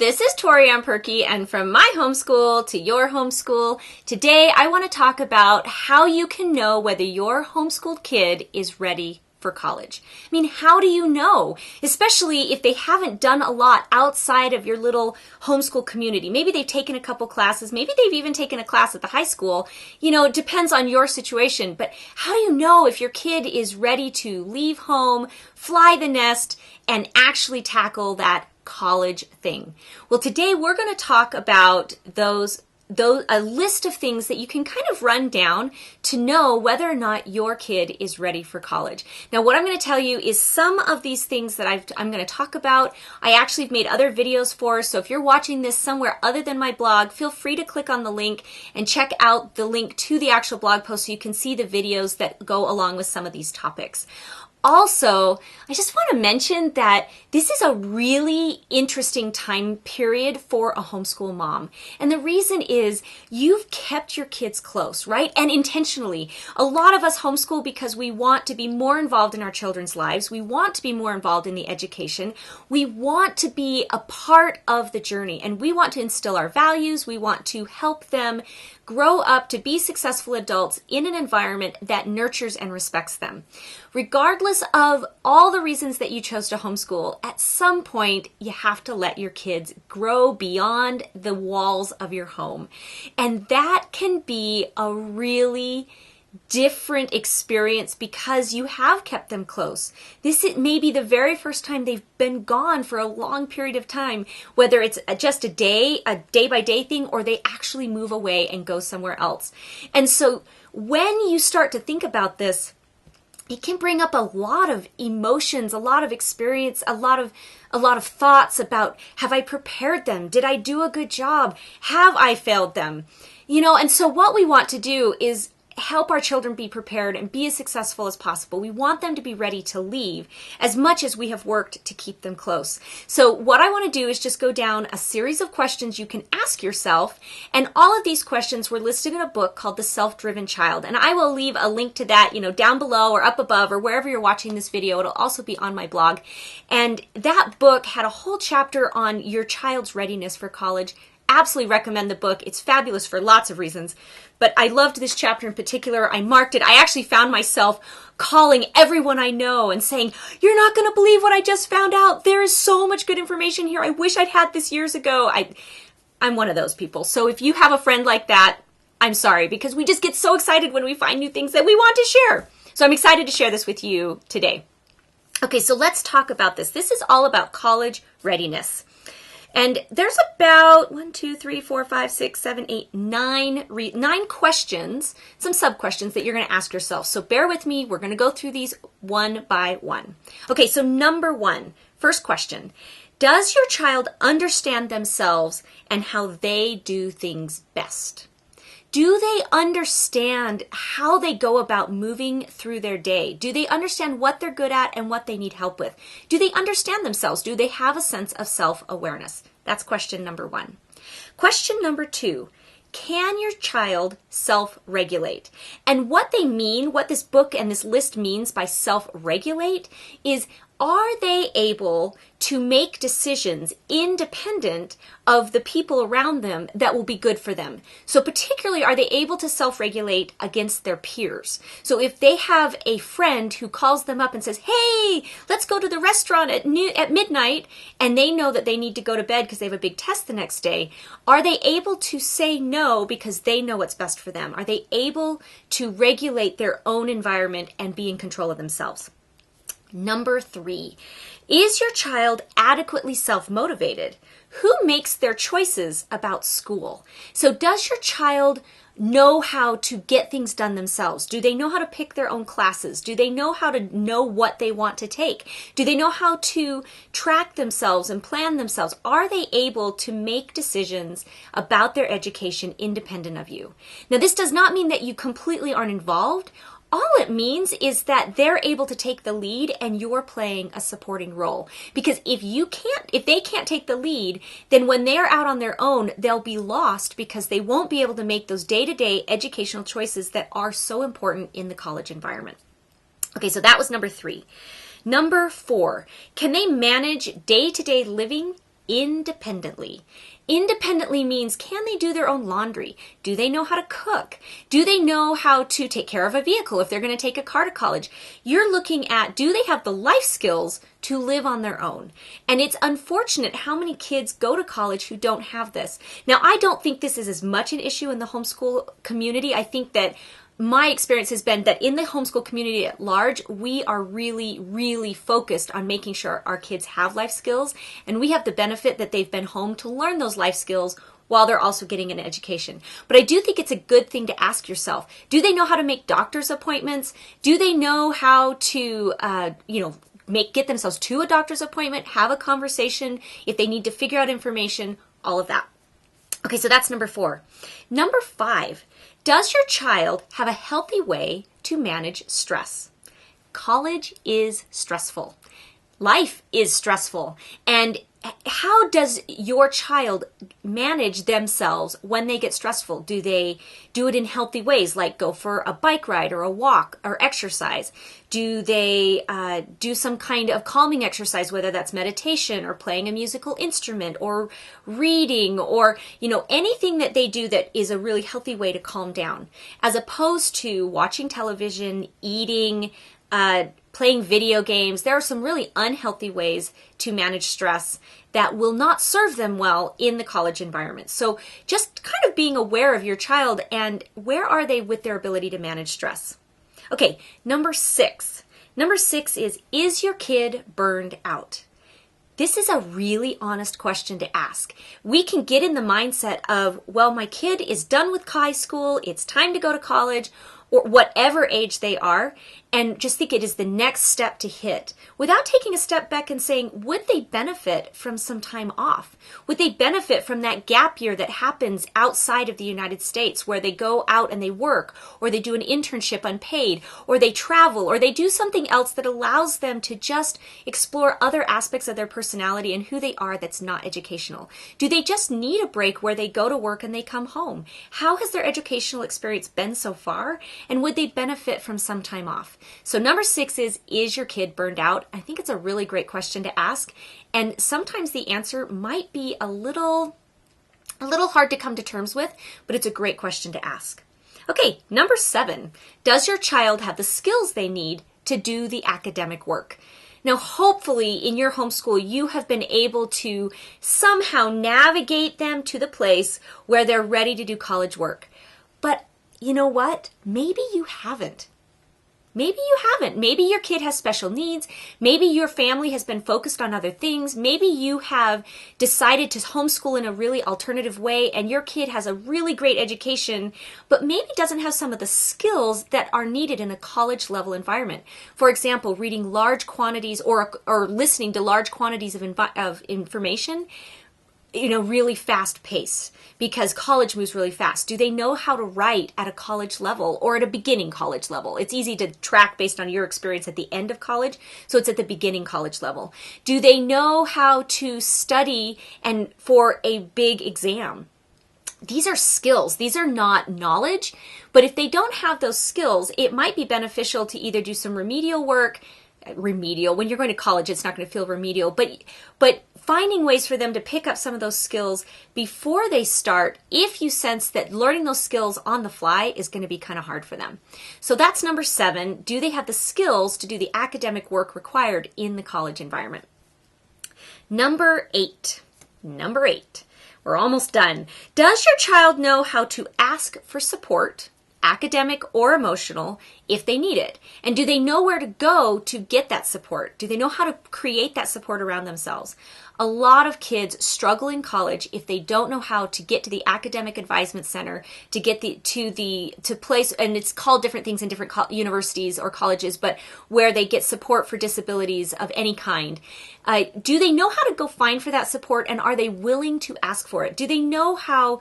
this is Tori Perky, and from my homeschool to your homeschool, today I want to talk about how you can know whether your homeschooled kid is ready for college. I mean, how do you know? Especially if they haven't done a lot outside of your little homeschool community. Maybe they've taken a couple classes, maybe they've even taken a class at the high school. You know, it depends on your situation, but how do you know if your kid is ready to leave home, fly the nest, and actually tackle that college thing? Well, today we're going to talk about a list of things that you can kind of run down to know whether or not your kid is ready for college. Now, what I'm going to tell you is some of these things that I'm going to talk about, I actually have made other videos for, so if you're watching this somewhere other than my blog, feel free to click on the link and check out the link to the actual blog post so you can see the videos that go along with some of these topics. Also, I just want to mention that this is a really interesting time period for a homeschool mom. And the reason is you've kept your kids close, right? And intentionally. A lot of us homeschool because we want to be more involved in our children's lives. We want to be more involved in the education. We want to be a part of the journey. And we want to instill our values. We want to help them grow up to be successful adults in an environment that nurtures and respects them. Regardless of all the reasons that you chose to homeschool, at some point you have to let your kids grow beyond the walls of your home. And that can be a really different experience because you have kept them close. This may be the very first time they've been gone for a long period of time, whether it's just a day-by-day thing, or they actually move away and go somewhere else. And so when you start to think about this, it can bring up a lot of emotions, a lot of experience, a lot of thoughts about, have I prepared them? Did I do a good job? Have I failed them? You know, and so what we want to do is help our children be prepared and be as successful as possible. We want them to be ready to leave as much as we have worked to keep them close. So what I want to do is just go down a series of questions you can ask yourself, and all of these questions were listed in a book called The Self-Driven Child, and I will leave a link to that, down below or up above or wherever you're watching this video. It'll also be on my blog, and that book had a whole chapter on your child's readiness for college. Absolutely recommend the book. It's fabulous for lots of reasons. But I loved this chapter in particular. I marked it. I actually found myself calling everyone I know and saying, "You're not going to believe what I just found out. There is so much good information here. I wish I'd had this years ago." I'm one of those people. So if you have a friend like that, I'm sorry, because we just get so excited when we find new things that we want to share. So I'm excited to share this with you today. Okay, so let's talk about this. This is all about college readiness. And there's about 9 questions, some sub-questions that you're going to ask yourself. So bear with me. We're going to go through these one by one. Okay, so number 1, first question. Does your child understand themselves and how they do things best? Do they understand how they go about moving through their day? Do they understand what they're good at and what they need help with? Do they understand themselves? Do they have a sense of self-awareness? That's question number 1. Question number 2, can your child self-regulate? And what they mean, what this book and this list means by self-regulate is, are they able to make decisions independent of the people around them that will be good for them? So particularly, are they able to self-regulate against their peers? So if they have a friend who calls them up and says, "Hey, let's go to the restaurant at midnight," and they know that they need to go to bed because they have a big test the next day, are they able to say no because they know what's best for them? Are they able to regulate their own environment and be in control of themselves? Number 3, is your child adequately self-motivated? Who makes their choices about school? So does your child know how to get things done themselves? Do they know how to pick their own classes? Do they know how to know what they want to take? Do they know how to track themselves and plan themselves? Are they able to make decisions about their education independent of you? Now, this does not mean that you completely aren't involved. All it means is that they're able to take the lead and you're playing a supporting role. Because if they can't take the lead, then when they're out on their own, they'll be lost because they won't be able to make those day-to-day educational choices that are so important in the college environment. Okay, so that was number 3. Number 4, can they manage day-to-day living independently. Independently means, can they do their own laundry? Do they know how to cook? Do they know how to take care of a vehicle if they're going to take a car to college? You're looking at, do they have the life skills to live on their own? And it's unfortunate how many kids go to college who don't have this. Now, I don't think this is as much an issue in the homeschool community. I think that my experience has been that in the homeschool community at large, we are really, really focused on making sure our kids have life skills, and we have the benefit that they've been home to learn those life skills while they're also getting an education. But I do think it's a good thing to ask yourself, do they know how to make doctor's appointments? Do they know how to, get themselves to a doctor's appointment, have a conversation if they need to figure out information, all of that. Okay, so that's number 4. Number 5, does your child have a healthy way to manage stress? College is stressful. Life is stressful. And how does your child manage themselves when they get stressful? Do they do it in healthy ways, like go for a bike ride or a walk or exercise? Do they do some kind of calming exercise, whether that's meditation or playing a musical instrument or reading or, anything that they do that is a really healthy way to calm down, as opposed to watching television, eating, playing video games? There are some really unhealthy ways to manage stress that will not serve them well in the college environment. So just kind of being aware of your child and where are they with their ability to manage stress. Okay, number 6. Number 6 is your kid burned out? This is a really honest question to ask. We can get in the mindset of, well, my kid is done with high school, it's time to go to college, or whatever age they are, and just think it is the next step to hit, without taking a step back and saying, would they benefit from some time off? Would they benefit from that gap year that happens outside of the United States, where they go out and they work, or they do an internship unpaid, or they travel, or they do something else that allows them to just explore other aspects of their personality and who they are that's not educational? Do they just need a break where they go to work and they come home? How has their educational experience been so far? And would they benefit from some time off? So number 6 is your kid burned out? I think it's a really great question to ask. And sometimes the answer might be a little hard to come to terms with, but it's a great question to ask. Okay, number 7, does your child have the skills they need to do the academic work? Now, hopefully in your homeschool, you have been able to somehow navigate them to the place where they're ready to do college work. But you know what? Maybe you haven't. Maybe you haven't. Maybe your kid has special needs. Maybe your family has been focused on other things. Maybe you have decided to homeschool in a really alternative way and your kid has a really great education, but maybe doesn't have some of the skills that are needed in a college level environment. For example, reading large quantities or listening to large quantities of information, really fast pace, because college moves really fast. Do they know how to write at a college level or at a beginning college level? It's easy to track based on your experience at the end of college, so it's at the beginning college level. Do they know how to study and for a big exam? These are skills. These are not knowledge, but if they don't have those skills, it might be beneficial to either do some remedial work. When you're going to college, it's not going to feel remedial, but finding ways for them to pick up some of those skills before they start, if you sense that learning those skills on the fly is going to be kind of hard for them. So that's number 7. Do they have the skills to do the academic work required in the college environment? Number 8. We're almost done. Does your child know how to ask for support, academic or emotional, if they need it? And do they know where to go to get that support? Do they know how to create that support around themselves? A lot of kids struggle in college if they don't know how to get to the academic advisement center, to get to place, and it's called different things in different universities or colleges, but where they get support for disabilities of any kind. Do they know how to go find for that support, and are they willing to ask for it? Do they know how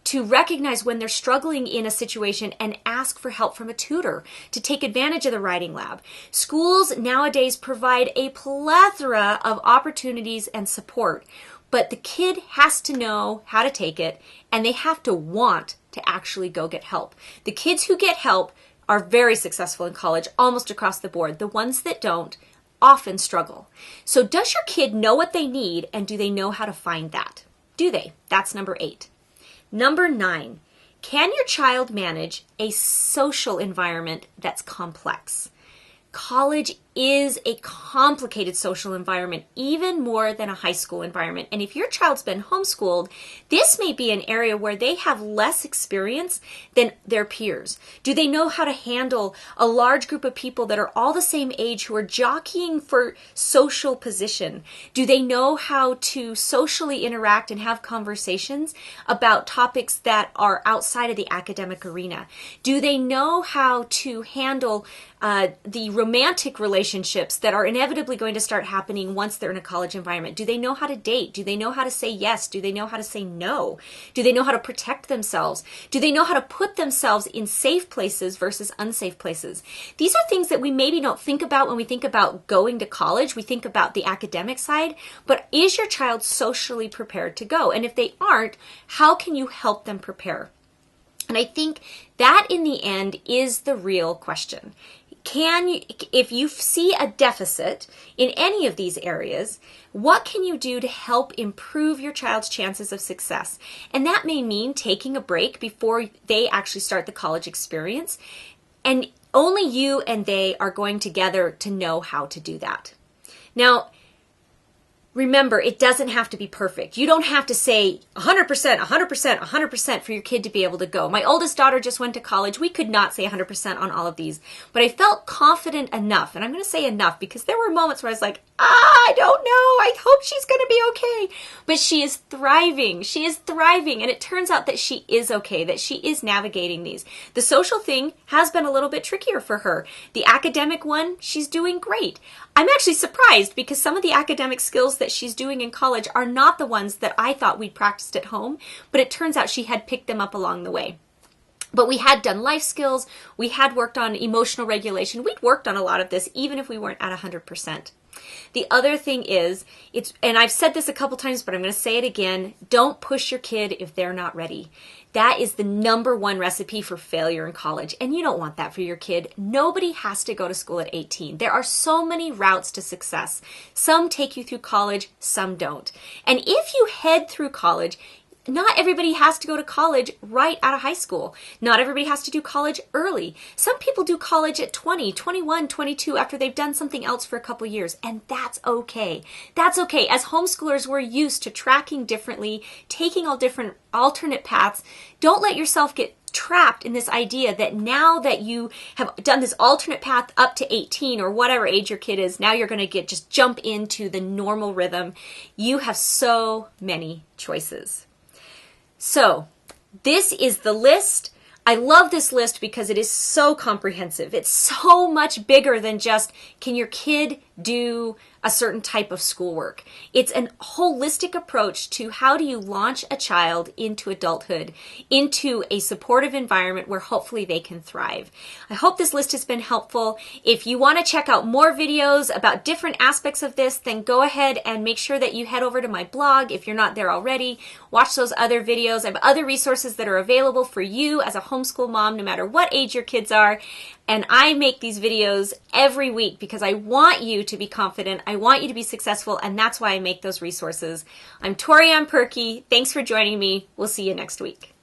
to recognize when they're struggling in a situation and ask for help from a tutor to take advantage of the writing lab? Schools nowadays provide a plethora of opportunities and support, but the kid has to know how to take it, and they have to want to actually go get help. The kids who get help are very successful in college almost across the board. The ones that don't often struggle. So does your kid know what they need, and do they know how to find that? Do they? That's number 8. Number 9, can your child manage a social environment that's complex? College is a complicated social environment, even more than a high school environment. And if your child's been homeschooled, this may be an area where they have less experience than their peers. Do they know how to handle a large group of people that are all the same age who are jockeying for social position? Do they know how to socially interact and have conversations about topics that are outside of the academic arena? Do they know how to handle the romantic relationships that are inevitably going to start happening once they're in a college environment? Do they know how to date? Do they know how to say yes? Do they know how to say no? Do they know how to protect themselves? Do they know how to put themselves in safe places versus unsafe places? These are things that we maybe don't think about when we think about going to college. We think about the academic side, but is your child socially prepared to go? And if they aren't, how can you help them prepare? And I think that in the end is the real question. If you see a deficit in any of these areas, what can you do to help improve your child's chances of success? And that may mean taking a break before they actually start the college experience. And only you and they are going together to know how to do that. Now, remember, it doesn't have to be perfect. You don't have to say 100%, 100%, 100% for your kid to be able to go. My oldest daughter just went to college. We could not say 100% on all of these, but I felt confident enough. And I'm going to say enough because there were moments where I was like, I don't know. I hope she's going to be okay. But she is thriving. She is thriving. And it turns out that she is okay, that she is navigating these. The social thing has been a little bit trickier for her. The academic one, she's doing great. I'm actually surprised because some of the academic skills that she's doing in college are not the ones that I thought we'd practiced at home, but it turns out she had picked them up along the way. But we had done life skills, we had worked on emotional regulation, we'd worked on a lot of this even if we weren't at 100%. The other thing is, and I've said this a couple times, but I'm going to say it again, don't push your kid if they're not ready. That is the number one recipe for failure in college, and you don't want that for your kid. Nobody has to go to school at 18. There are so many routes to success. Some take you through college, some don't. And if you head through college, not everybody has to go to college right out of high school. Not everybody has to do college early. Some people do college at 20, 21, 22 after they've done something else for a couple years, and that's okay. That's okay. As homeschoolers, we're used to tracking differently, taking all different alternate paths. Don't let yourself get trapped in this idea that now that you have done this alternate path up to 18 or whatever age your kid is, now you're going to just jump into the normal rhythm. You have so many choices. So this is the list. I love this list because it is so comprehensive. It's so much bigger than just, can your kid do a certain type of schoolwork? It's a holistic approach to how do you launch a child into adulthood, into a supportive environment where hopefully they can thrive. I hope this list has been helpful. If you want to check out more videos about different aspects of this, then go ahead and make sure that you head over to my blog if you're not there already. Watch those other videos. I have other resources that are available for you as a homeschool mom, no matter what age your kids are. And I make these videos every week because I want you to be confident. I want you to be successful, and that's why I make those resources. I'm Torianne Perkey. Thanks for joining me. We'll see you next week.